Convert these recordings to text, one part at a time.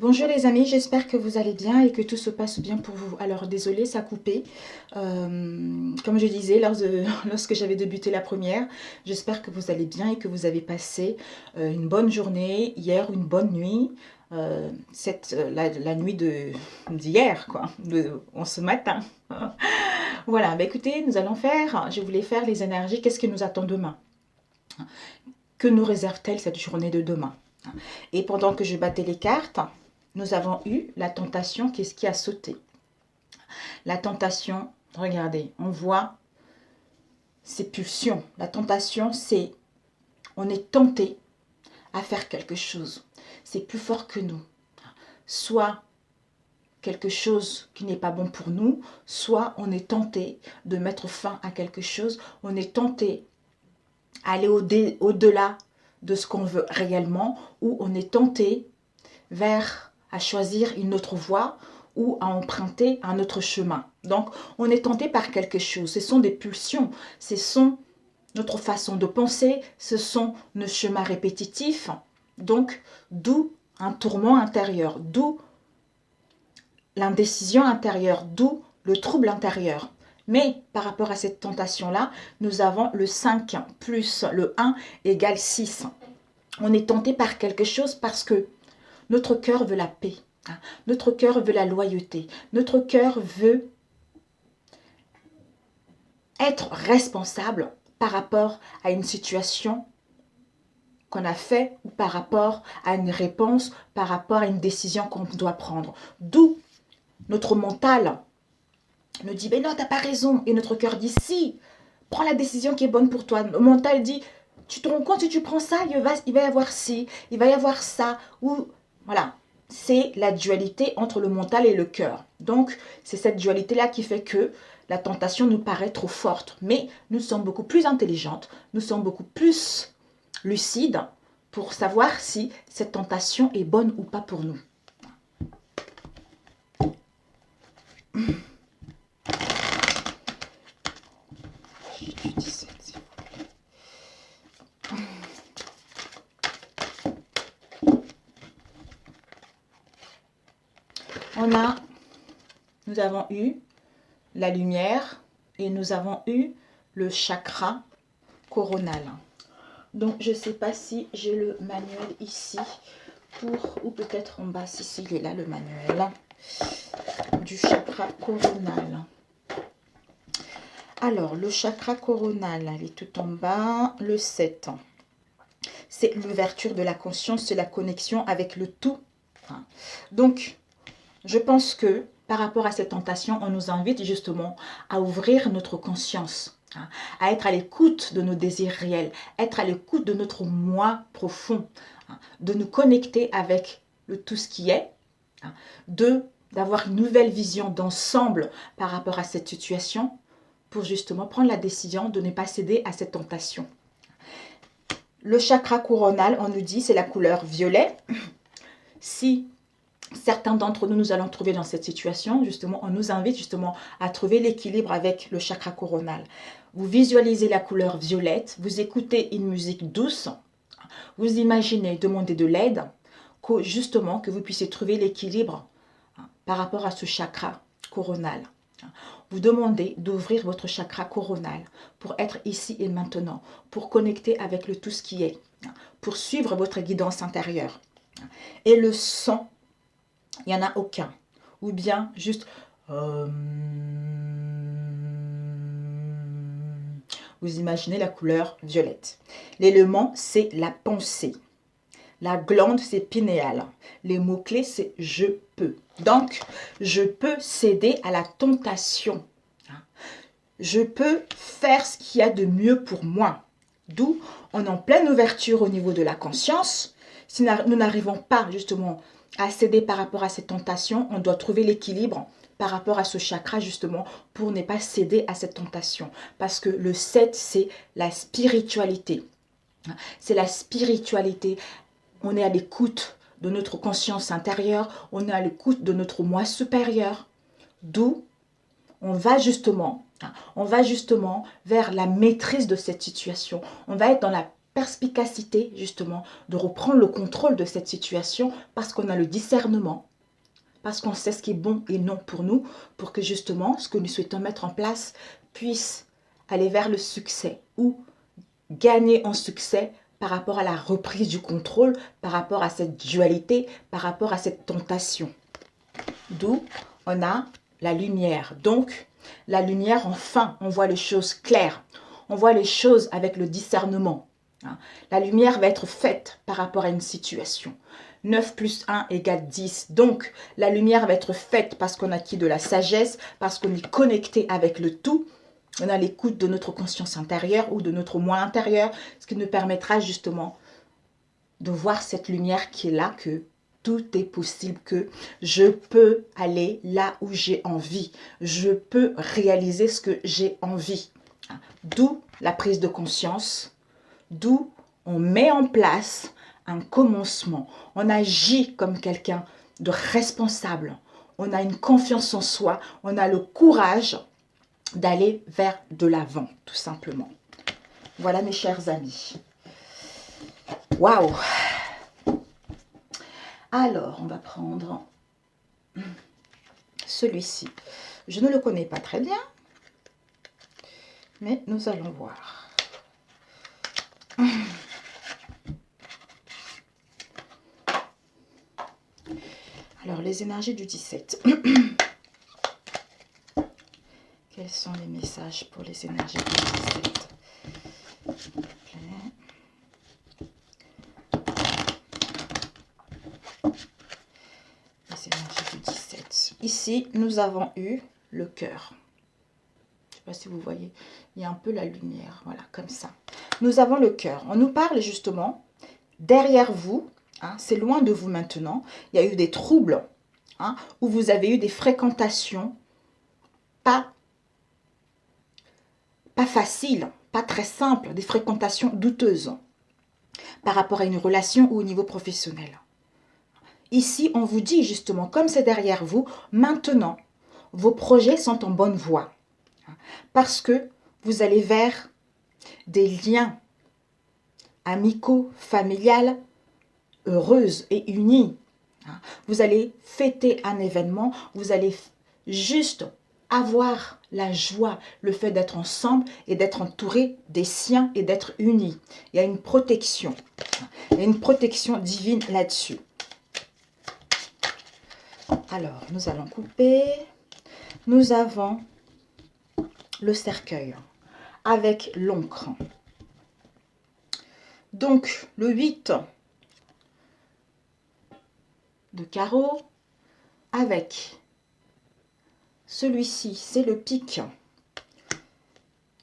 Bonjour les amis, j'espère que vous allez bien et que tout se passe bien pour vous. Alors désolé, ça a coupé. Comme je disais lorsque j'avais débuté la première, j'espère que vous allez bien et que vous avez passé une bonne journée hier, une bonne nuit. La nuit d'hier, quoi, en ce matin. Voilà, bah écoutez, je voulais faire les énergies, qu'est-ce qui nous attend demain? Que nous réserve-t-elle cette journée de demain? Et pendant que je battais les cartes, nous avons eu la tentation, qu'est-ce qui a sauté? La tentation, regardez, on voit ces pulsions. La tentation, c'est, on est tenté à faire quelque chose. C'est plus fort que nous. Soit quelque chose qui n'est pas bon pour nous, soit on est tenté de mettre fin à quelque chose, on est tenté d'aller au-delà de ce qu'on veut réellement, ou on est tenté à choisir une autre voie ou à emprunter un autre chemin. Donc, on est tenté par quelque chose. Ce sont des pulsions, ce sont notre façon de penser, ce sont nos chemins répétitifs. Donc, d'où un tourment intérieur, d'où l'indécision intérieure, d'où le trouble intérieur. Mais par rapport à cette tentation-là, nous avons le 5 plus le 1 égale 6. On est tenté par quelque chose parce que notre cœur veut la paix, notre cœur veut la loyauté, notre cœur veut être responsable par rapport à une situation qu'on a fait ou par rapport à une réponse, par rapport à une décision qu'on doit prendre. D'où notre mental nous dit, mais non, t'as pas raison. Et notre cœur dit, si, prends la décision qui est bonne pour toi. Le mental dit, tu te rends compte, si tu prends ça, il va y avoir ci, il va y avoir ça. Ou, voilà, c'est la dualité entre le mental et le cœur. Donc, c'est cette dualité-là qui fait que la tentation nous paraît trop forte. Mais nous sommes beaucoup plus intelligentes, nous sommes beaucoup plus lucides pour savoir si cette tentation est bonne ou pas pour nous. Nous avons eu la lumière et nous avons eu le chakra coronal. Donc, je ne sais pas si j'ai le manuel ici, ou peut-être en bas, si il est là, le manuel du chakra coronal. Alors, le chakra coronal, il est tout en bas, le 7. C'est l'ouverture de la conscience, c'est la connexion avec le tout. Donc, je pense que par rapport à cette tentation, on nous invite justement à ouvrir notre conscience, à être à l'écoute de nos désirs réels, être à l'écoute de notre moi profond, de nous connecter avec le tout ce qui est, d'avoir une nouvelle vision d'ensemble par rapport à cette situation pour justement prendre la décision de ne pas céder à cette tentation. Le chakra coronal, on nous dit, c'est la couleur violet. Si certains d'entre nous, nous allons trouver dans cette situation, justement, on nous invite justement à trouver l'équilibre avec le chakra coronal. Vous visualisez la couleur violette, vous écoutez une musique douce, vous imaginez demander de l'aide, justement que vous puissiez trouver l'équilibre par rapport à ce chakra coronal. Vous demandez d'ouvrir votre chakra coronal pour être ici et maintenant, pour connecter avec le tout ce qui est, pour suivre votre guidance intérieure. Et le son, il n'y en a aucun. Ou bien juste... vous imaginez la couleur violette. L'élément, c'est la pensée. La glande, c'est pinéal. Les mots-clés, c'est « je peux ». Donc, je peux céder à la tentation. Je peux faire ce qu'il y a de mieux pour moi. D'où on est en pleine ouverture au niveau de la conscience. Si nous n'arrivons pas justement à céder par rapport à cette tentation, on doit trouver l'équilibre par rapport à ce chakra justement pour ne pas céder à cette tentation. Parce que le 7, c'est la spiritualité. C'est la spiritualité. On est à l'écoute de notre conscience intérieure, on est à l'écoute de notre moi supérieur. D'où on va justement vers la maîtrise de cette situation. On va être dans la perspicacité, justement, de reprendre le contrôle de cette situation parce qu'on a le discernement, parce qu'on sait ce qui est bon et non pour nous, pour que justement, ce que nous souhaitons mettre en place puisse aller vers le succès ou gagner en succès par rapport à la reprise du contrôle, par rapport à cette dualité, par rapport à cette tentation. D'où on a la lumière. Donc, la lumière, enfin, on voit les choses claires. On voit les choses avec le discernement. La lumière va être faite par rapport à une situation. 9 plus 1 égale 10. Donc, la lumière va être faite parce qu'on a acquis de la sagesse, parce qu'on est connecté avec le tout. On a l'écoute de notre conscience intérieure ou de notre moi intérieur, ce qui nous permettra justement de voir cette lumière qui est là, que tout est possible, que je peux aller là où j'ai envie. Je peux réaliser ce que j'ai envie. D'où la prise de conscience, d'où on met en place un commencement. On agit comme quelqu'un de responsable. On a une confiance en soi. On a le courage d'aller vers de l'avant, tout simplement. Voilà mes chers amis. Waouh! Alors, on va prendre celui-ci. Je ne le connais pas très bien, mais nous allons voir. Alors, les énergies du 17. Quels sont les messages pour les énergies du 17? Les énergies du 17. Ici, nous avons eu le cœur. Je ne sais pas si vous voyez, il y a un peu la lumière, voilà, comme ça. Nous avons le cœur. On nous parle justement, derrière vous, c'est loin de vous maintenant, il y a eu des troubles, où vous avez eu des fréquentations pas faciles, pas très simples, des fréquentations douteuses par rapport à une relation ou au niveau professionnel. Ici, on vous dit justement, comme c'est derrière vous, maintenant, vos projets sont en bonne voie. Parce que vous allez vers des liens amicaux, familiales, heureuses et unis. Vous allez fêter un événement, vous allez juste avoir la joie, le fait d'être ensemble et d'être entouré des siens et d'être unis. Il y a une protection. Il y a une protection divine là-dessus. Alors, nous allons couper. Nous avons le cercueil avec l'encre. Donc, le 8 de carreau avec celui-ci, c'est le pic.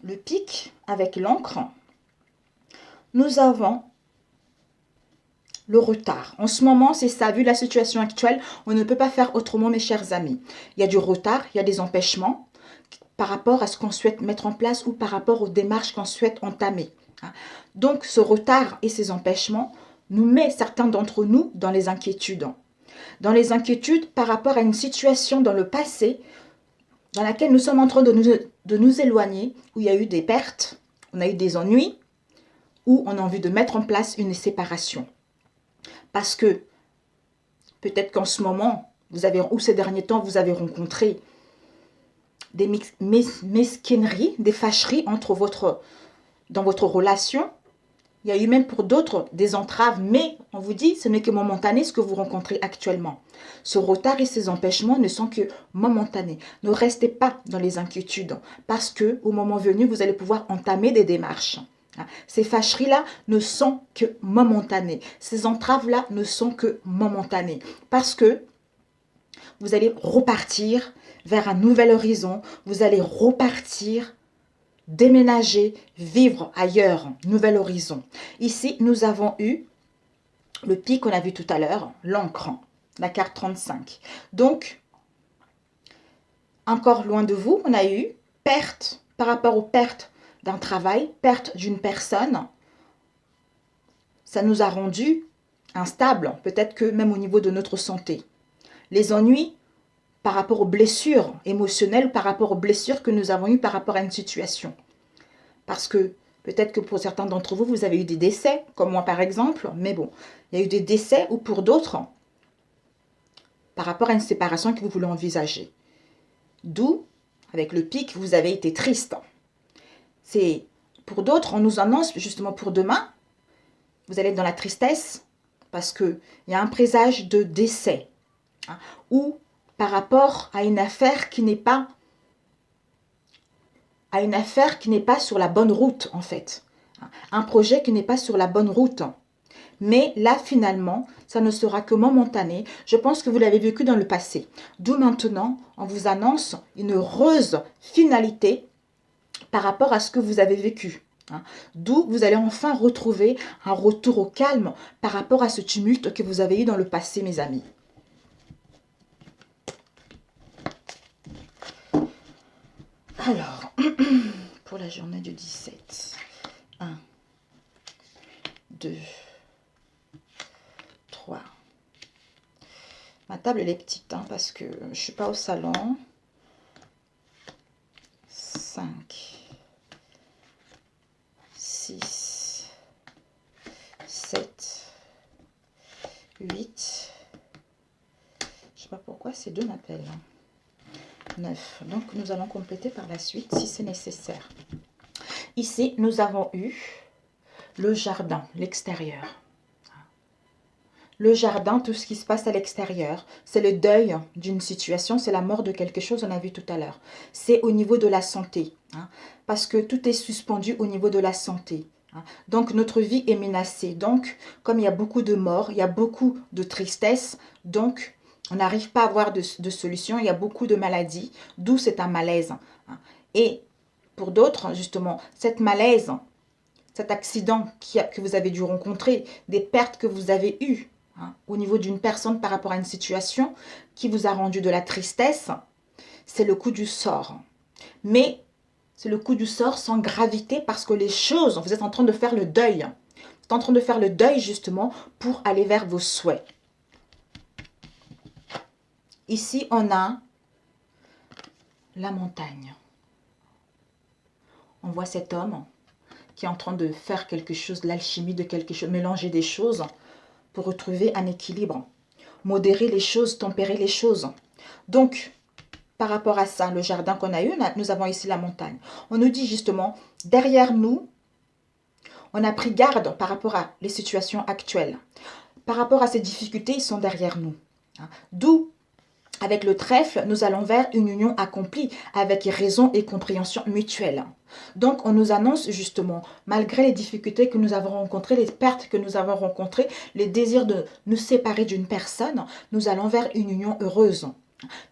Le pic avec l'encre. Nous avons le retard. En ce moment, c'est ça. Vu la situation actuelle, on ne peut pas faire autrement, mes chers amis. Il y a du retard, il y a des empêchements par rapport à ce qu'on souhaite mettre en place ou par rapport aux démarches qu'on souhaite entamer. Donc, ce retard et ces empêchements nous met certains d'entre nous dans les inquiétudes. Dans les inquiétudes par rapport à une situation dans le passé dans laquelle nous sommes en train de nous éloigner, où il y a eu des pertes, on a eu des ennuis, où on a envie de mettre en place une séparation. Parce que peut-être qu'en ce moment, ou ces derniers temps, vous avez rencontré des mesquineries, des fâcheries dans votre relation. Il y a eu même pour d'autres des entraves, mais on vous dit, ce n'est que momentané ce que vous rencontrez actuellement. Ce retard et ces empêchements ne sont que momentanés. Ne restez pas dans les inquiétudes, parce que au moment venu, vous allez pouvoir entamer des démarches. Ces fâcheries-là ne sont que momentanées. Ces entraves-là ne sont que momentanées. Parce que vous allez repartir vers un nouvel horizon. Vous allez repartir, déménager, vivre ailleurs, nouvel horizon. Ici, nous avons eu le pic qu'on a vu tout à l'heure, l'encre, la carte 35. Donc, encore loin de vous, on a eu perte par rapport aux pertes d'un travail, perte d'une personne. Ça nous a rendu instables, peut-être que même au niveau de notre santé. Les ennuis par rapport aux blessures émotionnelles, par rapport aux blessures que nous avons eues par rapport à une situation. Parce que Peut-être que pour certains d'entre vous, vous avez eu des décès, comme moi par exemple. Mais bon, il y a eu des décès ou pour d'autres, par rapport à une séparation que vous voulez envisager. D'où, avec le pic, vous avez été triste. C'est pour d'autres, on nous annonce justement pour demain, vous allez être dans la tristesse parce qu'il y a un présage de décès. Hein, ou par rapport à une affaire qui n'est pas sur la bonne route en fait. Un projet qui n'est pas sur la bonne route. Mais là, finalement, ça ne sera que momentané. Je pense que vous l'avez vécu dans le passé. D'où maintenant, on vous annonce une heureuse finalité par rapport à ce que vous avez vécu. D'où vous allez enfin retrouver un retour au calme par rapport à ce tumulte que vous avez eu dans le passé, mes amis. Alors, pour la journée du 17, 1, 2, 3. Ma table, elle est petite, hein, parce que je ne suis pas au salon. 5, 6, 7, 8. Je ne sais pas pourquoi ces deux m'appellent. 9. Donc, nous allons compléter par la suite si c'est nécessaire. Ici, nous avons eu le jardin, l'extérieur. Le jardin, tout ce qui se passe à l'extérieur, c'est le deuil d'une situation, c'est la mort de quelque chose, on a vu tout à l'heure. C'est au niveau de la santé, parce que tout est suspendu au niveau de la santé. Donc, notre vie est menacée. Donc, comme il y a beaucoup de morts, il y a beaucoup de tristesse, donc on n'arrive pas à avoir de solution, il y a beaucoup de maladies, d'où c'est un malaise. Et pour d'autres, justement, cette malaise, cet accident que vous avez dû rencontrer, des pertes que vous avez eues, au niveau d'une personne par rapport à une situation qui vous a rendu de la tristesse, c'est le coup du sort. Mais c'est le coup du sort sans gravité parce que les choses, vous êtes en train de faire le deuil. Vous êtes en train de faire le deuil justement pour aller vers vos souhaits. Ici, on a la montagne. On voit cet homme qui est en train de faire quelque chose, l'alchimie de quelque chose, mélanger des choses pour retrouver un équilibre, modérer les choses, tempérer les choses. Donc, par rapport à ça, le jardin qu'on a eu, nous avons ici la montagne. On nous dit justement, derrière nous, on a pris garde par rapport à les situations actuelles. Par rapport à ces difficultés, ils sont derrière nous. D'où, avec le trèfle, nous allons vers une union accomplie avec raison et compréhension mutuelle. Donc, on nous annonce justement, malgré les difficultés que nous avons rencontrées, les pertes que nous avons rencontrées, les désirs de nous séparer d'une personne, nous allons vers une union heureuse.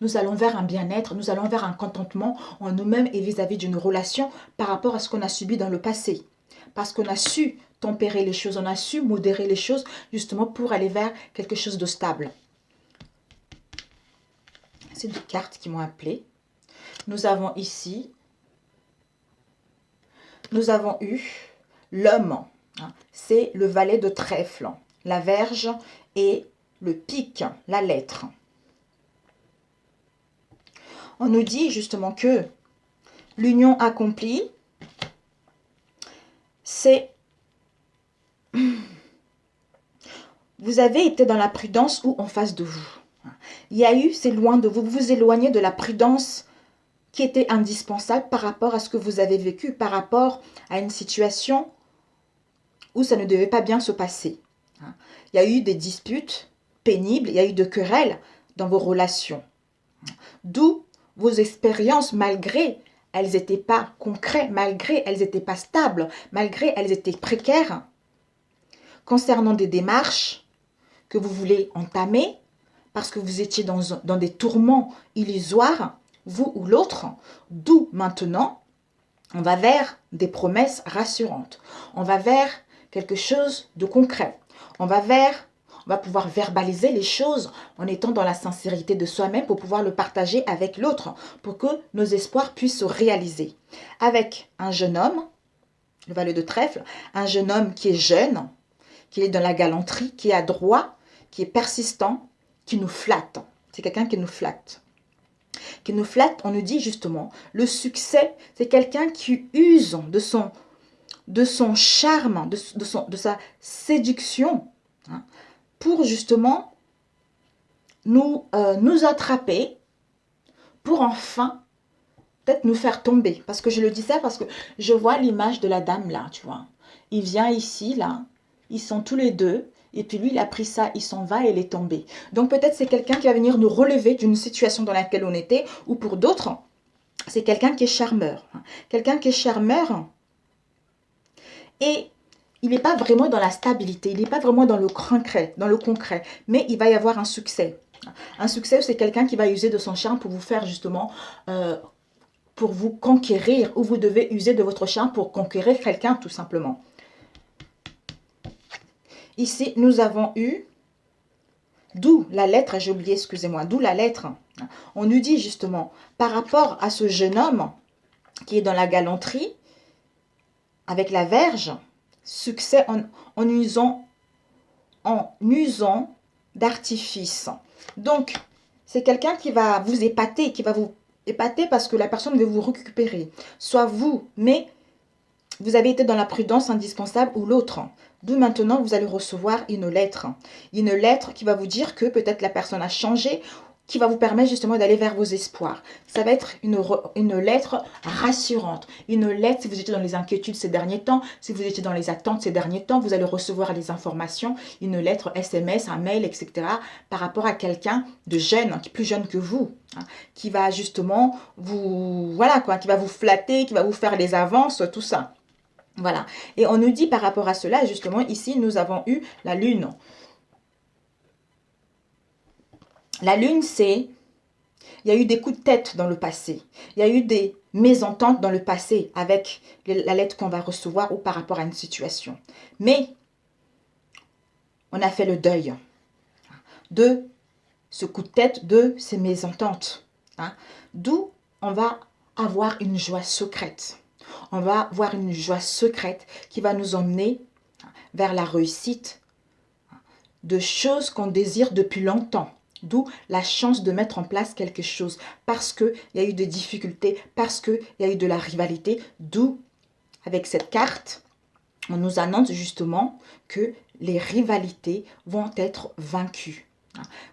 Nous allons vers un bien-être, nous allons vers un contentement en nous-mêmes et vis-à-vis d'une relation par rapport à ce qu'on a subi dans le passé. Parce qu'on a su tempérer les choses, on a su modérer les choses justement pour aller vers quelque chose de stable. C'est deux cartes qui m'ont appelé. Nous avons ici, nous avons eu l'homme. C'est le valet de trèfle, la verge et le pic, la lettre. On nous dit justement que l'union accomplie, c'est... Vous avez été dans la prudence ou en face de vous. Il y a eu, c'est loin de vous, vous vous éloignez de la prudence qui était indispensable par rapport à ce que vous avez vécu, par rapport à une situation où ça ne devait pas bien se passer. Il y a eu des disputes pénibles, il y a eu de querelles dans vos relations. D'où vos expériences, malgré elles n'étaient pas concrètes, malgré elles n'étaient pas stables, malgré elles étaient précaires, concernant des démarches que vous voulez entamer, parce que vous étiez dans des tourments illusoires, vous ou l'autre, d'où maintenant, on va vers des promesses rassurantes. On va vers quelque chose de concret. On va pouvoir verbaliser les choses en étant dans la sincérité de soi-même pour pouvoir le partager avec l'autre, pour que nos espoirs puissent se réaliser. Avec un jeune homme, le valet de trèfle, un jeune homme qui est jeune, qui est dans la galanterie, qui est adroit, qui est persistant, qui nous flatte. C'est quelqu'un qui nous flatte. Qui nous flatte, on nous dit justement, le succès, c'est quelqu'un qui use de son de son charme, de sa séduction, hein, pour justement nous attraper, pour enfin peut-être nous faire tomber. Parce que je le dis ça parce que je vois l'image de la dame là, tu vois. Il vient ici, là, ils sont tous les deux, et puis lui, il a pris ça, il s'en va et il est tombé. Donc peut-être c'est quelqu'un qui va venir nous relever d'une situation dans laquelle on était, ou pour d'autres, c'est quelqu'un qui est charmeur. Quelqu'un qui est charmeur, et il n'est pas vraiment dans la stabilité, il n'est pas vraiment dans le concret, mais il va y avoir un succès. Un succès, c'est quelqu'un qui va user de son charme pour vous faire justement, pour vous conquérir, ou vous devez user de votre charme pour conquérir quelqu'un tout simplement. Ici, nous avons eu, d'où la lettre, j'ai oublié, excusez-moi, d'où la lettre. On nous dit justement, par rapport à ce jeune homme qui est dans la galanterie, avec la Vierge, succès en usant d'artifice. Donc, c'est quelqu'un qui va vous épater, parce que la personne veut vous récupérer. Soit vous, mais vous avez été dans la prudence indispensable, ou l'autre. D'où maintenant, vous allez recevoir une lettre. Une lettre qui va vous dire que peut-être la personne a changé, qui va vous permettre justement d'aller vers vos espoirs. Ça va être une lettre rassurante. Une lettre, si vous étiez dans les inquiétudes ces derniers temps, si vous étiez dans les attentes ces derniers temps, vous allez recevoir des informations, une lettre SMS, un mail, etc. par rapport à quelqu'un de jeune, qui est plus jeune que vous, hein, qui va justement vous, voilà quoi, qui va vous flatter, qui va vous faire les avances, tout ça. Voilà. Et on nous dit par rapport à cela, justement, ici, nous avons eu la lune. La lune, c'est, il y a eu des coups de tête dans le passé. Il y a eu des mésententes dans le passé avec la lettre qu'on va recevoir ou par rapport à une situation. Mais, on a fait le deuil de ce coup de tête, de ces mésententes. Hein. D'où on va avoir une joie secrète. On va avoir une joie secrète qui va nous emmener vers la réussite de choses qu'on désire depuis longtemps. D'où la chance de mettre en place quelque chose. Parce qu'il y a eu des difficultés, parce qu'il y a eu de la rivalité. D'où, avec cette carte, on nous annonce justement que les rivalités vont être vaincues.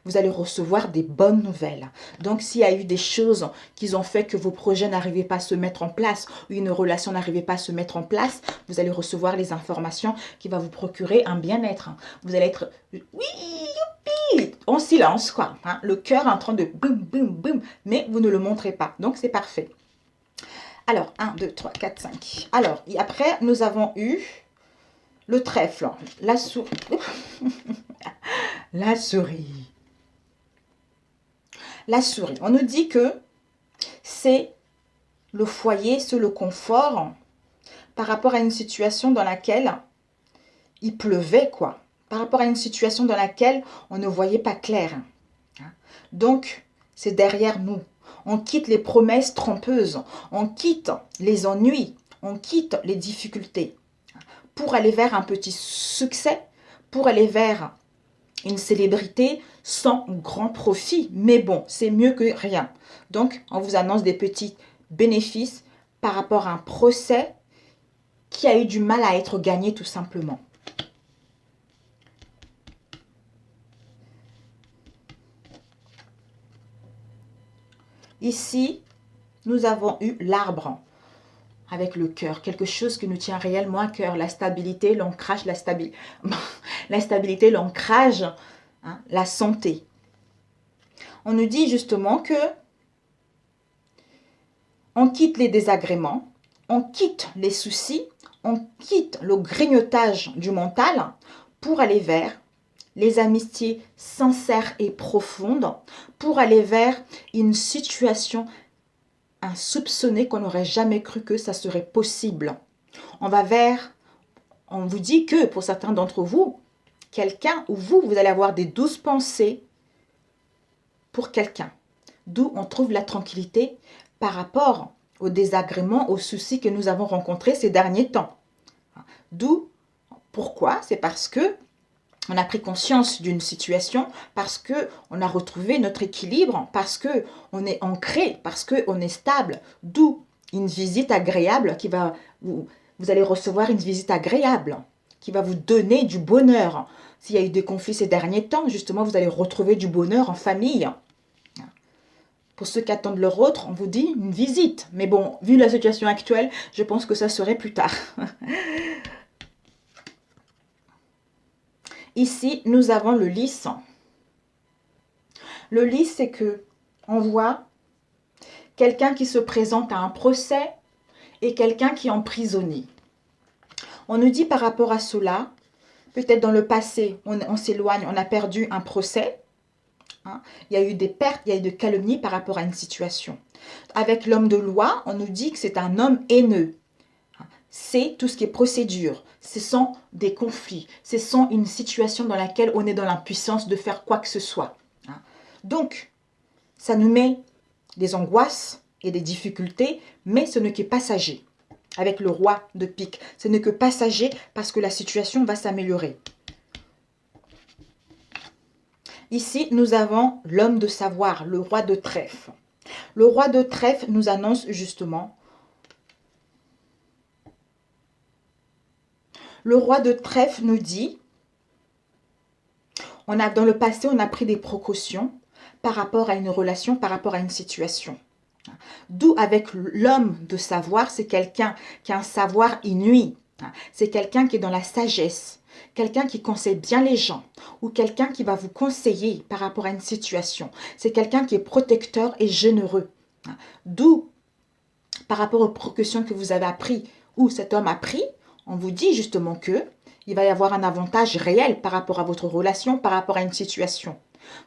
Vous allez recevoir des bonnes nouvelles. Donc, s'il y a eu des choses qui ont fait que vos projets n'arrivaient pas à se mettre en place, ou une relation n'arrivait pas à se mettre en place, vous allez recevoir les informations qui vont vous procurer un bien-être. Vous allez être, oui, youpi, en silence, quoi. Hein, le cœur en train de boum, boum, boum, mais vous ne le montrez pas. Donc, c'est parfait. Alors, 1, 2, 3, 4, 5. Alors, et après, nous avons eu le trèfle, la souris. La souris. La souris. On nous dit que c'est le foyer, c'est le confort par rapport à une situation dans laquelle il pleuvait, quoi. Par rapport à une situation dans laquelle on ne voyait pas clair. Donc, c'est derrière nous. On quitte les promesses trompeuses. On quitte les ennuis. On quitte les difficultés pour aller vers un petit succès, pour aller vers une célébrité sans grand profit. Mais bon, c'est mieux que rien. Donc, on vous annonce des petits bénéfices par rapport à un procès qui a eu du mal à être gagné tout simplement. Ici, nous avons eu l'arbre avec le cœur, quelque chose qui nous tient réellement à cœur, la stabilité, l'ancrage, la stabilité, l'ancrage, hein, la santé. On nous dit justement que on quitte les désagréments, on quitte les soucis, on quitte le grignotage du mental pour aller vers les amitiés sincères et profondes, pour aller vers une situation insoupçonnée qu'on n'aurait jamais cru que ça serait possible. On vous dit que pour certains d'entre vous, quelqu'un ou vous allez avoir des douces pensées pour quelqu'un. D'où on trouve la tranquillité par rapport aux désagréments, aux soucis que nous avons rencontrés ces derniers temps. D'où, pourquoi? C'est parce que on a pris conscience d'une situation, parce qu'on a retrouvé notre équilibre, parce qu'on est ancré, parce qu'on est stable. D'où une visite agréable qui va vous Vous allez recevoir une visite agréable qui va vous donner du bonheur. S'il y a eu des conflits ces derniers temps, justement, vous allez retrouver du bonheur en famille. Pour ceux qui attendent leur autre, on vous dit une visite. Mais bon, vu la situation actuelle, je pense que ça serait plus tard. Ici, nous avons le lys. Le lys, c'est que on voit quelqu'un qui se présente à un procès et quelqu'un qui est emprisonné. On nous dit par rapport à cela, peut-être dans le passé, on s'éloigne, on a perdu un procès. Hein, il y a eu des pertes, il y a eu de calomnies par rapport à une situation. Avec l'homme de loi, on nous dit que c'est un homme haineux. C'est tout ce qui est procédure. Ce sont des conflits. Ce sont une situation dans laquelle on est dans l'impuissance de faire quoi que ce soit. Donc, ça nous met des angoisses et des difficultés, mais ce n'est que passager. Avec le roi de pique, ce n'est que passager parce que la situation va s'améliorer. Ici, nous avons l'homme de savoir, le roi de trèfle. Le roi de trèfle nous annonce justement. Le roi de trèfle nous dit, dans le passé, on a pris des précautions par rapport à une relation, par rapport à une situation. D'où avec l'homme de savoir, c'est quelqu'un qui a un savoir inouï. C'est quelqu'un qui est dans la sagesse, quelqu'un qui conseille bien les gens ou quelqu'un qui va vous conseiller par rapport à une situation. C'est quelqu'un qui est protecteur et généreux. D'où, par rapport aux précautions que vous avez appris ou cet homme a pris, on vous dit justement que il va y avoir un avantage réel par rapport à votre relation, par rapport à une situation.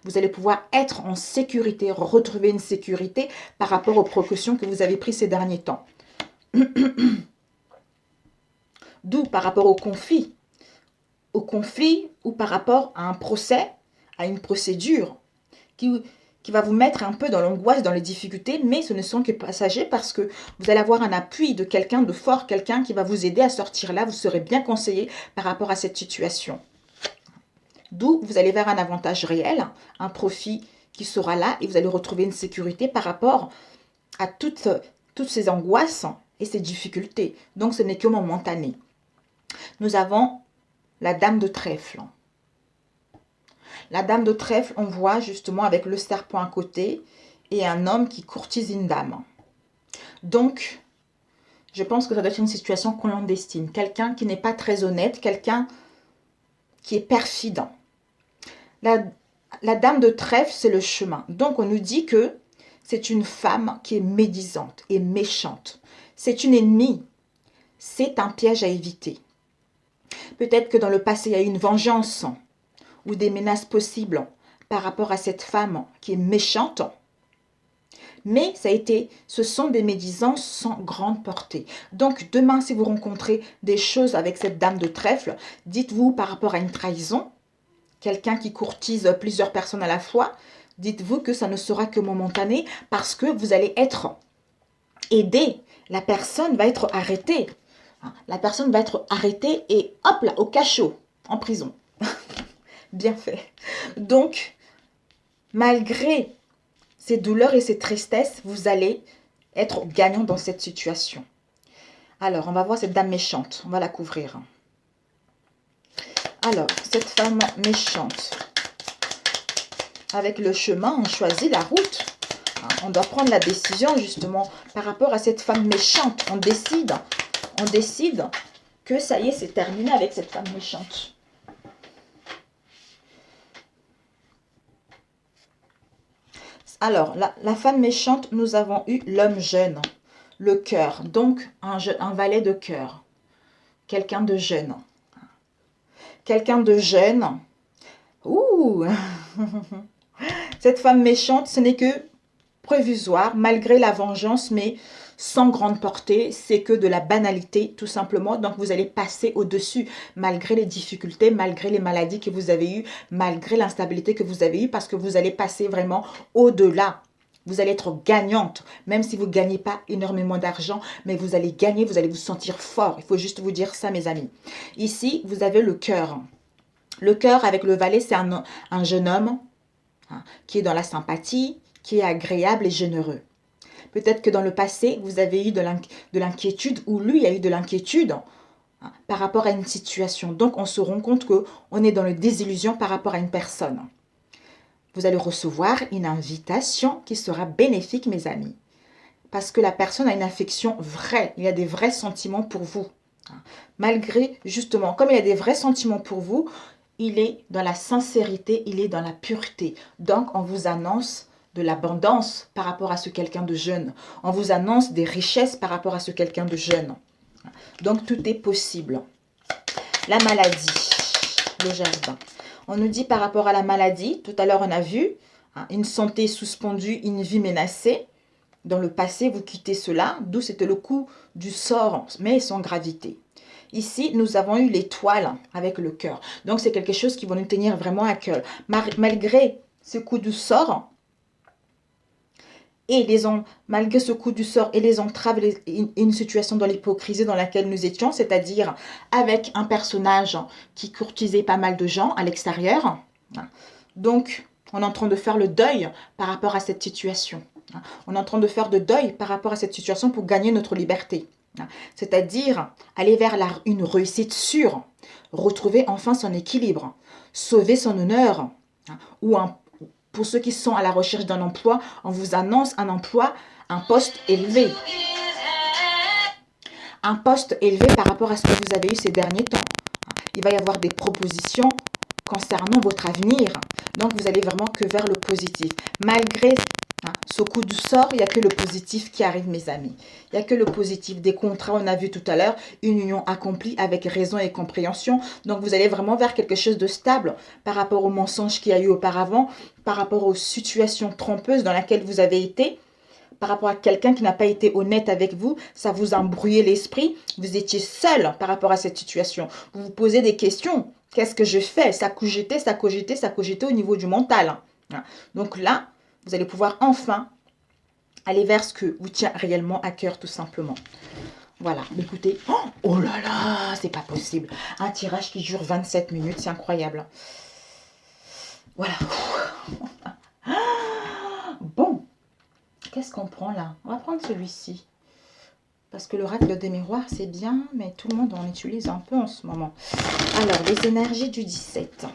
Vous allez pouvoir être en sécurité, retrouver une sécurité par rapport aux précautions que vous avez prises ces derniers temps. D'où par rapport au conflit ou par rapport à un procès, à une procédure qui va vous mettre un peu dans l'angoisse, dans les difficultés, mais ce ne sont que passagers parce que vous allez avoir un appui de quelqu'un de fort, quelqu'un qui va vous aider à sortir là, vous serez bien conseillé par rapport à cette situation. D'où vous allez vers un avantage réel, un profit qui sera là et vous allez retrouver une sécurité par rapport à toutes ces angoisses et ces difficultés. Donc ce n'est que momentané. Nous avons la dame de trèfle. La dame de trèfle, on voit justement avec le serpent à côté et un homme qui courtise une dame. Donc, je pense que ça doit être une situation clandestine. Quelqu'un qui n'est pas très honnête, quelqu'un qui est perfide. La dame de trèfle, c'est le chemin. Donc, on nous dit que c'est une femme qui est médisante et méchante. C'est une ennemie. C'est un piège à éviter. Peut-être que dans le passé, il y a eu une vengeance ou des menaces possibles par rapport à cette femme qui est méchante. Mais ce sont des médisances sans grande portée. Donc demain, si vous rencontrez des choses avec cette dame de trèfle, dites-vous par rapport à une trahison, quelqu'un qui courtise plusieurs personnes à la fois, dites-vous que ça ne sera que momentané parce que vous allez être aidé. La personne va être arrêtée. La personne va être arrêtée et hop là, au cachot, en prison. Bien fait. Donc, malgré ces douleurs et ces tristesses, vous allez être gagnant dans cette situation. Alors, on va voir cette dame méchante. On va la couvrir. Alors, cette femme méchante. Avec le chemin, on choisit la route. On doit prendre la décision, justement, par rapport à cette femme méchante. On décide que ça y est, c'est terminé avec cette femme méchante. Alors, la femme méchante, nous avons eu l'homme jeune, le cœur, donc un valet de cœur, quelqu'un de jeune. Quelqu'un de jeune, ouh, cette femme méchante, ce n'est que provisoire, malgré la vengeance, mais sans grande portée, c'est que de la banalité, tout simplement. Donc, vous allez passer au-dessus, malgré les difficultés, malgré les maladies que vous avez eues, malgré l'instabilité que vous avez eue, parce que vous allez passer vraiment au-delà. Vous allez être gagnante, même si vous ne gagnez pas énormément d'argent, mais vous allez gagner, vous allez vous sentir fort. Il faut juste vous dire ça, mes amis. Ici, vous avez le cœur. Le cœur avec le valet, c'est un jeune homme qui est dans la sympathie, qui est agréable et généreux. Peut-être que dans le passé, vous avez eu de l'inquiétude ou lui a eu de l'inquiétude par rapport à une situation. Donc, on se rend compte qu'on est dans le désillusion par rapport à une personne. Vous allez recevoir une invitation qui sera bénéfique, mes amis. Parce que la personne a une affection vraie. Il y a des vrais sentiments pour vous. Malgré, justement, comme il y a des vrais sentiments pour vous, il est dans la sincérité, il est dans la pureté. Donc, on vous annonce de l'abondance par rapport à ce quelqu'un de jeune. On vous annonce des richesses par rapport à ce quelqu'un de jeune. Donc, tout est possible. La maladie, le jardin. On nous dit par rapport à la maladie, tout à l'heure on a vu, une santé suspendue, une vie menacée. Dans le passé, vous quittez cela, d'où c'était le coup du sort, mais sans gravité. Ici, nous avons eu l'étoile avec le cœur. Donc, c'est quelque chose qui va nous tenir vraiment à cœur. Malgré ce coup du sort, malgré ce coup du sort et les entraves, une situation dans l'hypocrisie dans laquelle nous étions, c'est-à-dire avec un personnage qui courtisait pas mal de gens à l'extérieur. Donc, on est en train de faire le deuil par rapport à cette situation. On est en train de faire le deuil par rapport à cette situation pour gagner notre liberté. C'est-à-dire aller vers une réussite sûre, retrouver enfin son équilibre, sauver son honneur, ou pour ceux qui sont à la recherche d'un emploi, on vous annonce un emploi, un poste élevé. Un poste élevé par rapport à ce que vous avez eu ces derniers temps. Il va y avoir des propositions concernant votre avenir. Donc, vous allez vraiment que vers le positif. Malgré ce coup du sort, il n'y a que le positif qui arrive, mes amis. Il n'y a que le positif. Des contrats, on a vu tout à l'heure, une union accomplie avec raison et compréhension. Donc, vous allez vraiment vers quelque chose de stable par rapport aux mensonges qu'il y a eu auparavant, par rapport aux situations trompeuses dans lesquelles vous avez été, par rapport à quelqu'un qui n'a pas été honnête avec vous. Ça vous a embrouillé l'esprit. Vous étiez seul par rapport à cette situation. Vous vous posez des questions. Qu'est-ce que je fais? Ça cogitait, ça cogitait, ça cogitait au niveau du mental. Donc là, vous allez pouvoir enfin aller vers ce que vous tient réellement à cœur, tout simplement. Voilà, écoutez. Oh là là, c'est pas possible. Un tirage qui dure 27 minutes, c'est incroyable. Voilà. Bon, qu'est-ce qu'on prend là? On va prendre celui-ci. Parce que l'oracle des miroirs, c'est bien, mais tout le monde en utilise un peu en ce moment. Alors, les énergies du 17.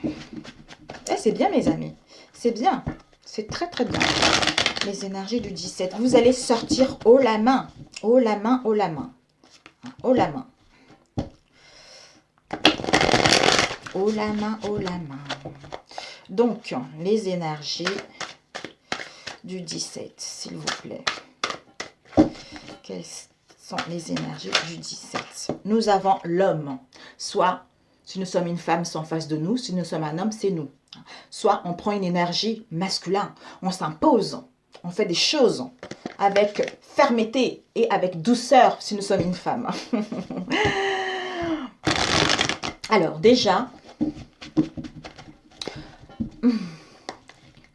C'est bien, mes amis. C'est bien. C'est très, très bien. Les énergies du 17. Vous allez sortir haut la main. Haut la main, haut la main. Haut la main. Haut la main, haut la main. Donc, les énergies du 17, s'il vous plaît. Quelles sont les énergies du 17? Nous avons l'homme. Soit, si nous sommes une femme, c'est en face de nous. Si nous sommes un homme, c'est nous. Soit on prend une énergie masculine, on s'impose, on fait des choses avec fermeté et avec douceur si nous sommes une femme. Alors déjà,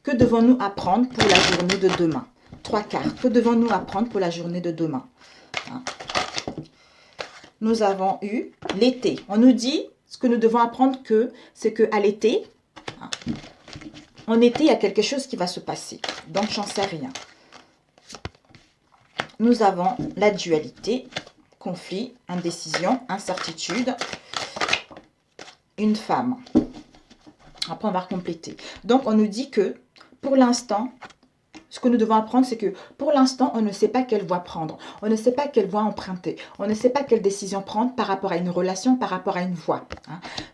que devons-nous apprendre pour la journée de demain? 3 cartes. Que devons-nous apprendre pour la journée de demain? Nous avons eu l'été. On nous dit, ce que nous devons apprendre, c'est qu'à l'été, en été, il y a quelque chose qui va se passer. Donc, j'en sais rien. Nous avons la dualité, conflit, indécision, incertitude, une femme. Après, on va compléter. Donc, on nous dit que, pour l'instant, ce que nous devons apprendre, c'est que pour l'instant, on ne sait pas quelle voie prendre. On ne sait pas quelle voie emprunter. On ne sait pas quelle décision prendre par rapport à une relation, par rapport à une voie.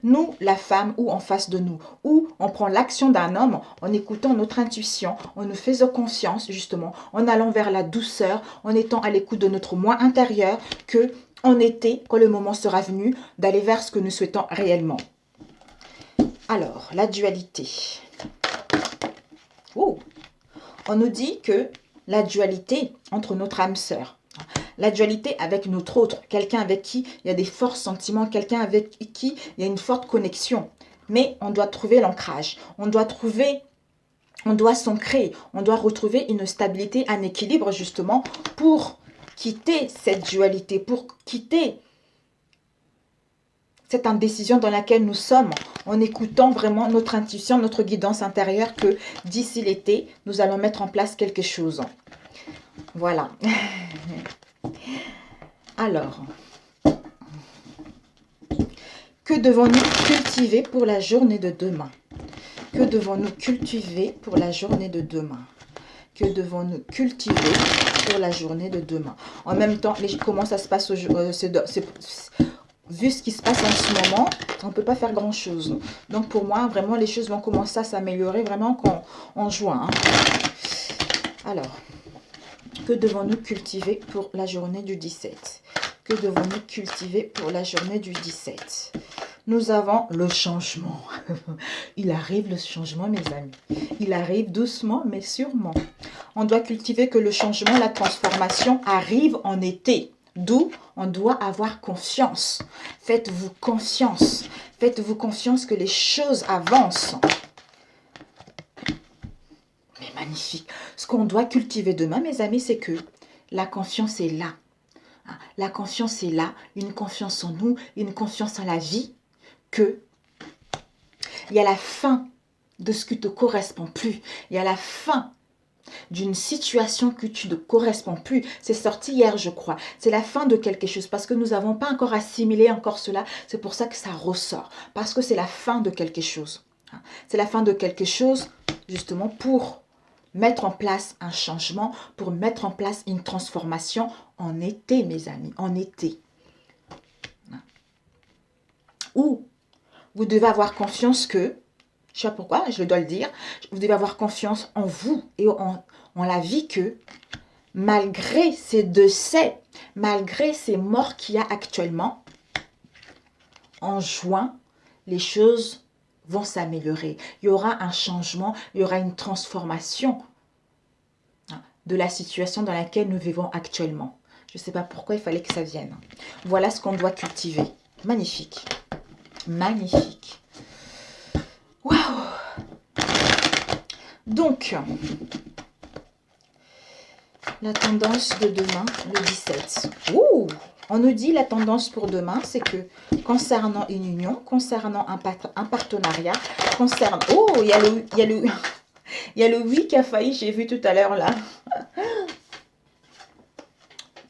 Nous, la femme, ou en face de nous, ou on prend l'action d'un homme en écoutant notre intuition, en nous faisant confiance, justement, en allant vers la douceur, en étant à l'écoute de notre moi intérieur, que en été, quand le moment sera venu, d'aller vers ce que nous souhaitons réellement. Alors, la dualité. Oh! On nous dit que la dualité entre notre âme sœur, la dualité avec notre autre, quelqu'un avec qui il y a des forts sentiments, quelqu'un avec qui il y a une forte connexion. Mais on doit trouver l'ancrage, on doit s'ancrer, on doit retrouver une stabilité, un équilibre justement pour quitter cette dualité, pour quitter cette indécision dans laquelle nous sommes, en écoutant vraiment notre intuition, notre guidance intérieure, que d'ici l'été, nous allons mettre en place quelque chose. Voilà. Alors, que devons-nous cultiver pour la journée de demain? Que devons-nous cultiver pour la journée de demain? Que devons-nous cultiver pour la journée de demain? En même temps, comment ça se passe vu ce qui se passe en ce moment, on ne peut pas faire grand-chose. Donc pour moi, vraiment, les choses vont commencer à s'améliorer vraiment en juin. Hein. Alors, que devons-nous cultiver pour la journée du 17? Que devons-nous cultiver pour la journée du 17? Nous avons le changement. Il arrive le changement, mes amis. Il arrive doucement, mais sûrement. On doit cultiver que le changement, la transformation arrive en été. D'où on doit avoir confiance. Faites-vous confiance. Faites-vous confiance que les choses avancent. Mais magnifique. Ce qu'on doit cultiver demain, mes amis, c'est que la confiance est là. La confiance est là. Une confiance en nous, une confiance en la vie. Que il y a la fin de ce qui ne te correspond plus. Il y a la fin d'une situation que tu ne corresponds plus. C'est sorti hier, je crois. C'est la fin de quelque chose parce que nous n'avons pas encore assimilé encore cela. C'est pour ça que ça ressort. Parce que c'est la fin de quelque chose. C'est la fin de quelque chose justement pour mettre en place un changement, pour mettre en place une transformation en été, mes amis, en été. Où vous devez avoir confiance que, je sais pas pourquoi, je dois le dire, vous devez avoir confiance en vous et en la vie que, malgré ces décès, malgré ces morts qu'il y a actuellement, en juin, les choses vont s'améliorer. Il y aura un changement, il y aura une transformation de la situation dans laquelle nous vivons actuellement. Je ne sais pas pourquoi il fallait que ça vienne. Voilà ce qu'on doit cultiver. Magnifique. Magnifique. Waouh! Donc, la tendance de demain, le 17. Ouh! On nous dit la tendance pour demain, c'est que concernant une union, concernant un partenariat, concernant... Oh, il y a le oui qui a failli, j'ai vu tout à l'heure là.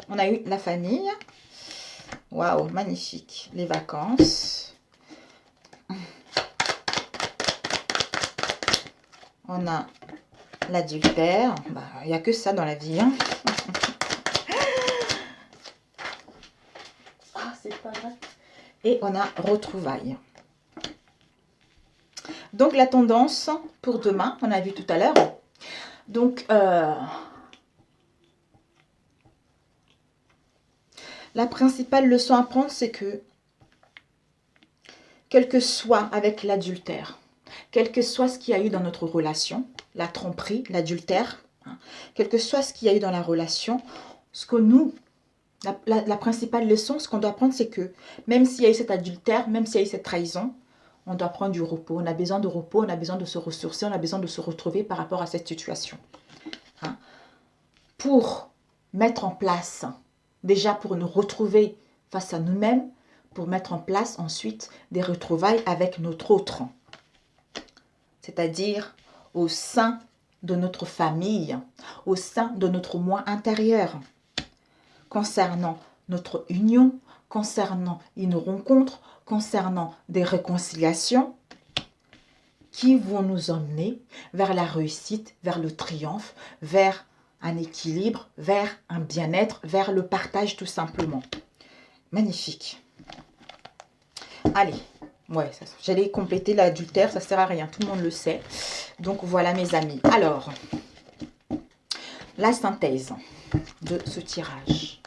On a eu la famille. Waouh, magnifique. Les vacances. On a l'adultère. Bah, il n'y a que ça dans la vie. Hein. Ah, c'est pas vrai. Et on a retrouvailles. Donc, la tendance pour demain, on a vu tout à l'heure. Donc, la principale leçon à prendre, c'est que, quel que soit avec l'adultère, quel que soit ce qu'il y a eu dans notre relation, la tromperie, l'adultère, hein, quel que soit ce qu'il y a eu dans la relation, ce que nous, la principale leçon, ce qu'on doit prendre, c'est que même s'il y a eu cet adultère, même s'il y a eu cette trahison, on doit prendre du repos. On a besoin de repos, on a besoin de se ressourcer, on a besoin de se retrouver par rapport à cette situation. Hein, pour mettre en place, déjà pour nous retrouver face à nous-mêmes, pour mettre en place ensuite des retrouvailles avec notre autre. C'est-à-dire au sein de notre famille, au sein de notre moi intérieur, concernant notre union, concernant une rencontre, concernant des réconciliations qui vont nous emmener vers la réussite, vers le triomphe, vers un équilibre, vers un bien-être, vers le partage tout simplement. Magnifique. Allez. Ouais, j'allais compléter l'adultère, ça ne sert à rien, tout le monde le sait. Donc voilà mes amis. Alors, la synthèse de ce tirage.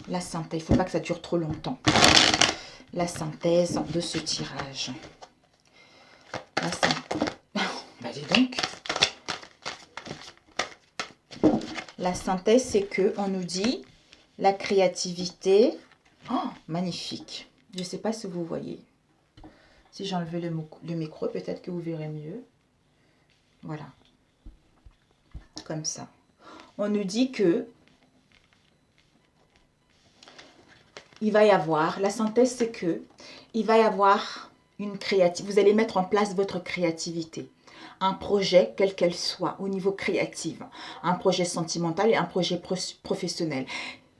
La synthèse, il ne faut pas que ça dure trop longtemps. La synthèse de ce tirage. La synthèse. Bah dis donc. La synthèse, c'est que on nous dit la créativité. Oh, magnifique. Je ne sais pas si vous voyez. Si j'enlevais le micro, peut-être que vous verrez mieux. Voilà. Comme ça. On nous dit que il va y avoir, la synthèse c'est que il va y avoir une créativité. Vous allez mettre en place votre créativité. un projet quel qu'elle soit au niveau créatif, un projet sentimental et un projet professionnel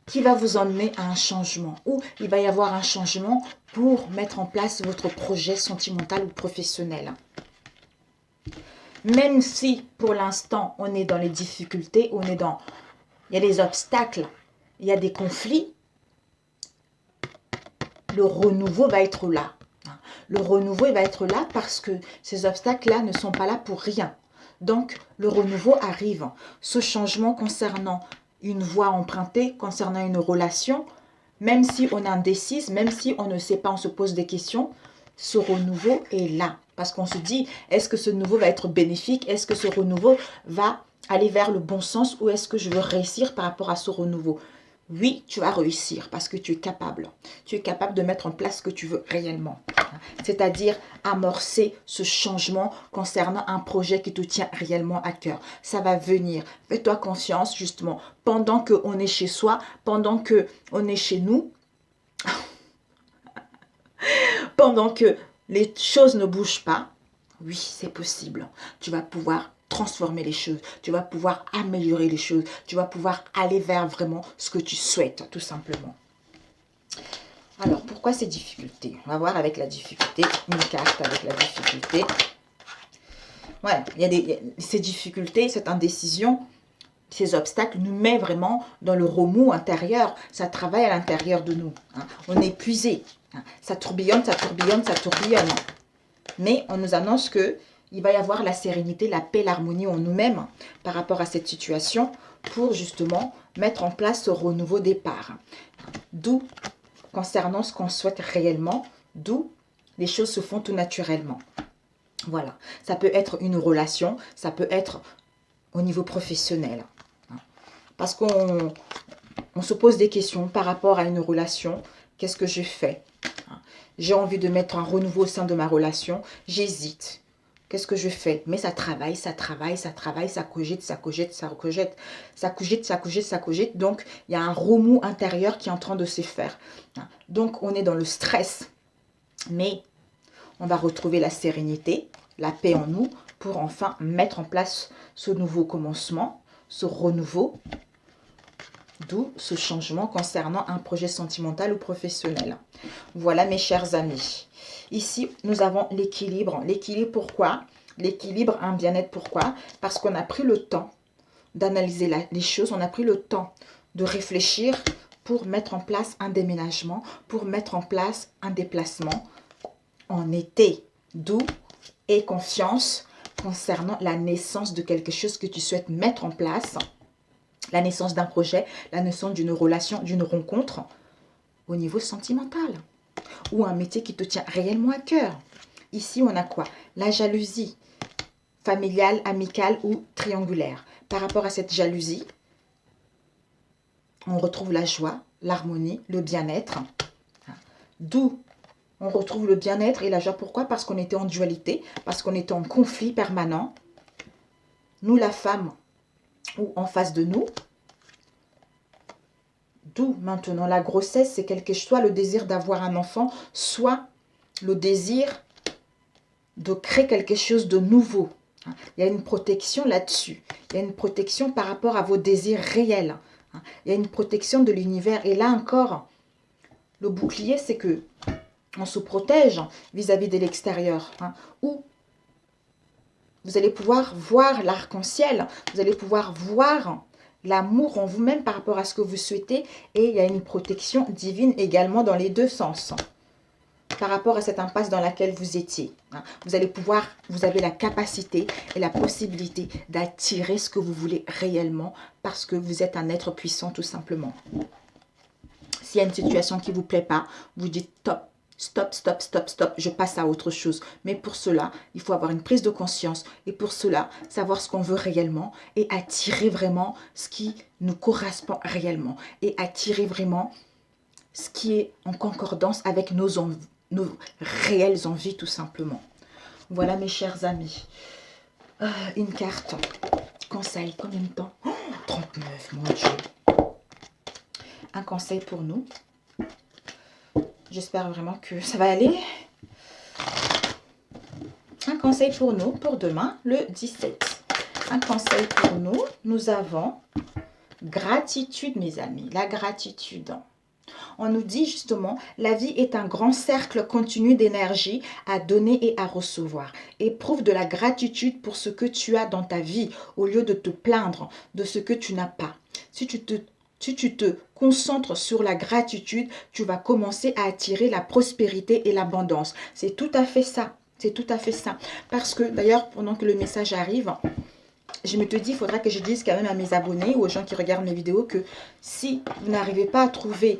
qui va vous emmener à un changement, ou il va y avoir un changement pour mettre en place votre projet sentimental ou professionnel. Même si pour l'instant on est dans les difficultés, il y a des obstacles, il y a des conflits, le renouveau va être là. Le renouveau il va être là parce que ces obstacles-là ne sont pas là pour rien. Donc le renouveau arrive. Ce changement concernant une voie empruntée, concernant une relation, même si on est indécise, même si on ne sait pas, on se pose des questions, ce renouveau est là. Parce qu'on se dit, est-ce que ce nouveau va être bénéfique? Est-ce que ce renouveau va aller vers le bon sens? Ou est-ce que je veux réussir par rapport à ce renouveau? Oui, tu vas réussir parce que tu es capable. Tu es capable de mettre en place ce que tu veux réellement. C'est-à-dire amorcer ce changement concernant un projet qui te tient réellement à cœur. Ça va venir. Fais-toi confiance justement. Pendant qu'on est chez soi, pendant qu'on est chez nous, pendant que les choses ne bougent pas, oui, c'est possible. Tu vas pouvoir transformer les choses, tu vas pouvoir améliorer les choses, tu vas pouvoir aller vers vraiment ce que tu souhaites, tout simplement. Alors, pourquoi ces difficultés? On va voir avec la difficulté, une carte avec la difficulté. Ouais, ces difficultés, cette indécision, ces obstacles nous mettent vraiment dans le remous intérieur. Ça travaille à l'intérieur de nous. Hein. On est épuisé. Hein. Ça tourbillonne, ça tourbillonne, ça tourbillonne. Mais on nous annonce que il va y avoir la sérénité, la paix, l'harmonie en nous-mêmes par rapport à cette situation pour justement mettre en place ce renouveau départ. D'où, concernant ce qu'on souhaite réellement, d'où les choses se font tout naturellement. Voilà, ça peut être une relation, ça peut être au niveau professionnel. Parce qu'on se pose des questions par rapport à une relation. Qu'est-ce que je fais? J'ai envie de mettre un renouveau au sein de ma relation. J'hésite. Qu'est-ce que je fais? Mais ça travaille, ça travaille, ça travaille, ça cogite, ça cogite, ça cogite, ça cogite, ça cogite, ça cogite. Donc, il y a un remous intérieur qui est en train de se faire. Donc, on est dans le stress. Mais on va retrouver la sérénité, la paix en nous pour enfin mettre en place ce nouveau commencement, ce renouveau. D'où ce changement concernant un projet sentimental ou professionnel. Voilà mes chers amis. Ici, nous avons l'équilibre. L'équilibre, pourquoi? L'équilibre, un bien-être, pourquoi? Parce qu'on a pris le temps d'analyser les choses. On a pris le temps de réfléchir pour mettre en place un déménagement, pour mettre en place un déplacement en été. D'où aie confiance concernant la naissance de quelque chose que tu souhaites mettre en place. La naissance d'un projet, la naissance d'une relation, d'une rencontre au niveau sentimental. Ou un métier qui te tient réellement à cœur. Ici, on a quoi? La jalousie familiale, amicale ou triangulaire. Par rapport à cette jalousie, on retrouve la joie, l'harmonie, le bien-être. D'où on retrouve le bien-être et la joie. Pourquoi? Parce qu'on était en dualité, parce qu'on était en conflit permanent. Nous, la femme, ou en face de nous. D'où maintenant la grossesse, c'est quelque chose, soit le désir d'avoir un enfant, soit le désir de créer quelque chose de nouveau. Il y a une protection là-dessus. Il y a une protection par rapport à vos désirs réels. Il y a une protection de l'univers. Et là encore, le bouclier, c'est que on se protège vis-à-vis de l'extérieur. Où vous allez pouvoir voir l'arc-en-ciel. Vous allez pouvoir voir l'amour en vous-même par rapport à ce que vous souhaitez. Et il y a une protection divine également dans les deux sens. Par rapport à cette impasse dans laquelle vous étiez. Vous allez pouvoir, vous avez la capacité et la possibilité d'attirer ce que vous voulez réellement parce que vous êtes un être puissant tout simplement. S'il y a une situation qui ne vous plaît pas, vous dites stop. Stop, stop, stop, stop, je passe à autre chose. Mais pour cela, il faut avoir une prise de conscience. Et pour cela, savoir ce qu'on veut réellement et attirer vraiment ce qui nous correspond réellement. Et attirer vraiment ce qui est en concordance avec nos réelles envies tout simplement. Voilà mes chers amis. Une carte. Conseil, combien de temps? 39, mon Dieu. Un conseil pour nous. J'espère vraiment que ça va aller. Un conseil pour nous, pour demain, le 17. Un conseil pour nous, nous avons gratitude, mes amis, la gratitude. On nous dit justement, la vie est un grand cercle continu d'énergie à donner et à recevoir. Éprouve de la gratitude pour ce que tu as dans ta vie au lieu de te plaindre de ce que tu n'as pas. Si tu te concentres sur la gratitude, tu vas commencer à attirer la prospérité et l'abondance. C'est tout à fait ça. C'est tout à fait ça. Parce que d'ailleurs, pendant que le message arrive, je me dis, il faudra que je dise quand même à mes abonnés ou aux gens qui regardent mes vidéos que si vous n'arrivez pas à trouver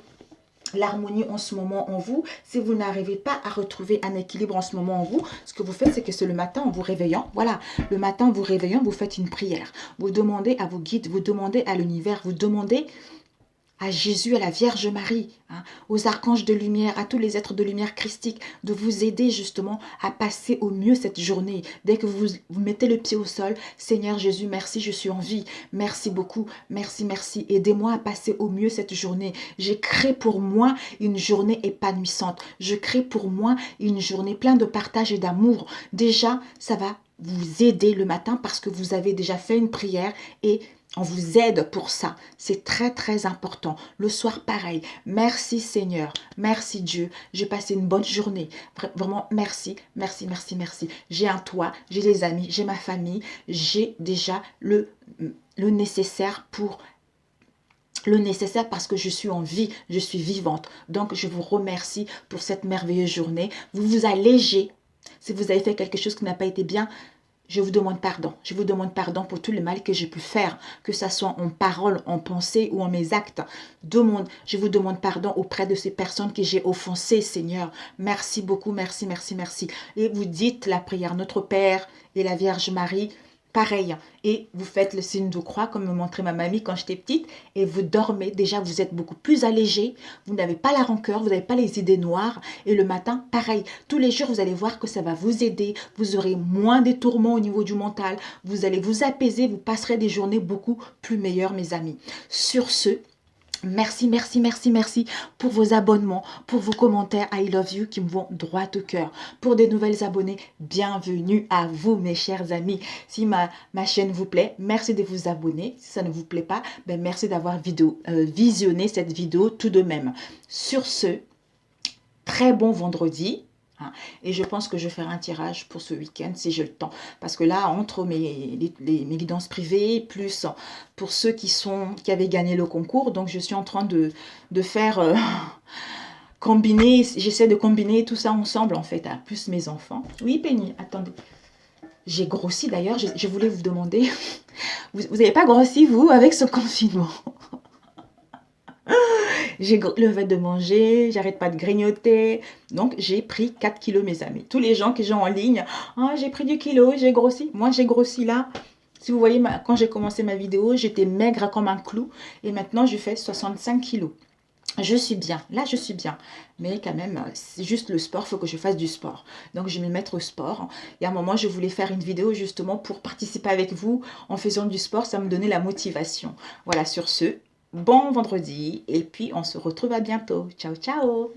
l'harmonie en ce moment en vous, si vous n'arrivez pas à retrouver un équilibre en ce moment en vous, ce que vous faites, c'est que c'est le matin en vous réveillant, voilà, le matin en vous réveillant, vous faites une prière. Vous demandez à vos guides, vous demandez à l'univers, vous demandez à Jésus, à la Vierge Marie, hein, aux archanges de lumière, à tous les êtres de lumière christique, de vous aider justement à passer au mieux cette journée. Dès que vous mettez le pied au sol, Seigneur Jésus, merci, je suis en vie. Merci beaucoup, merci, merci. Aidez-moi à passer au mieux cette journée. J'ai créé pour moi une journée épanouissante. Je crée pour moi une journée pleine de partage et d'amour. Déjà, ça va vous aider le matin parce que vous avez déjà fait une prière et on vous aide pour ça. C'est très, très important. Le soir, pareil. Merci Seigneur. Merci Dieu. J'ai passé une bonne journée. Vraiment, merci, merci, merci, merci. J'ai un toit, j'ai des amis, j'ai ma famille. J'ai déjà le nécessaire parce que je suis en vie, je suis vivante. Donc, je vous remercie pour cette merveilleuse journée. Vous vous allégez. Si vous avez fait quelque chose qui n'a pas été bien, je vous demande pardon. Je vous demande pardon pour tout le mal que j'ai pu faire, que ce soit en parole, en pensée ou en mes actes. Je vous demande pardon auprès de ces personnes que j'ai offensées, Seigneur. Merci beaucoup, merci, merci, merci. Et vous dites la prière Notre Père et la Vierge Marie, pareil. Et vous faites le signe de croix, comme me montrait ma mamie quand j'étais petite. Et vous dormez. Déjà, vous êtes beaucoup plus allégé. Vous n'avez pas la rancœur. Vous n'avez pas les idées noires. Et le matin, pareil. Tous les jours, vous allez voir que ça va vous aider. Vous aurez moins de tourments au niveau du mental. Vous allez vous apaiser. Vous passerez des journées beaucoup plus meilleures, mes amis. Sur ce, merci, merci, merci, merci pour vos abonnements, pour vos commentaires I love you qui me vont droit au cœur. Pour des nouvelles abonnés, bienvenue à vous mes chers amis. Si ma chaîne vous plaît, merci de vous abonner. Si ça ne vous plaît pas, ben merci d'avoir visionné cette vidéo tout de même. Sur ce, très bon vendredi. Et je pense que je ferai un tirage pour ce week-end si j'ai le temps. Parce que là, entre mes guidances privées, plus pour ceux qui avaient gagné le concours, donc je suis en train de faire combiner, j'essaie de combiner tout ça ensemble en fait, plus mes enfants. Oui, Penny, attendez. J'ai grossi d'ailleurs, je voulais vous demander, vous n'avez pas grossi vous avec ce confinement? J'ai le fait de manger, j'arrête pas de grignoter. Donc, j'ai pris 4 kilos, mes amis. Tous les gens qui sont en ligne, oh, j'ai pris du kilo, j'ai grossi. Moi, j'ai grossi là. Si vous voyez, quand j'ai commencé ma vidéo, j'étais maigre comme un clou. Et maintenant, je fais 65 kilos. Je suis bien. Là, je suis bien. Mais quand même, c'est juste le sport. Il faut que je fasse du sport. Donc, je vais me mettre au sport. Et à un moment, je voulais faire une vidéo justement pour participer avec vous en faisant du sport. Ça me donnait la motivation. Voilà, sur ce. Bon vendredi et puis on se retrouve à bientôt. Ciao, ciao.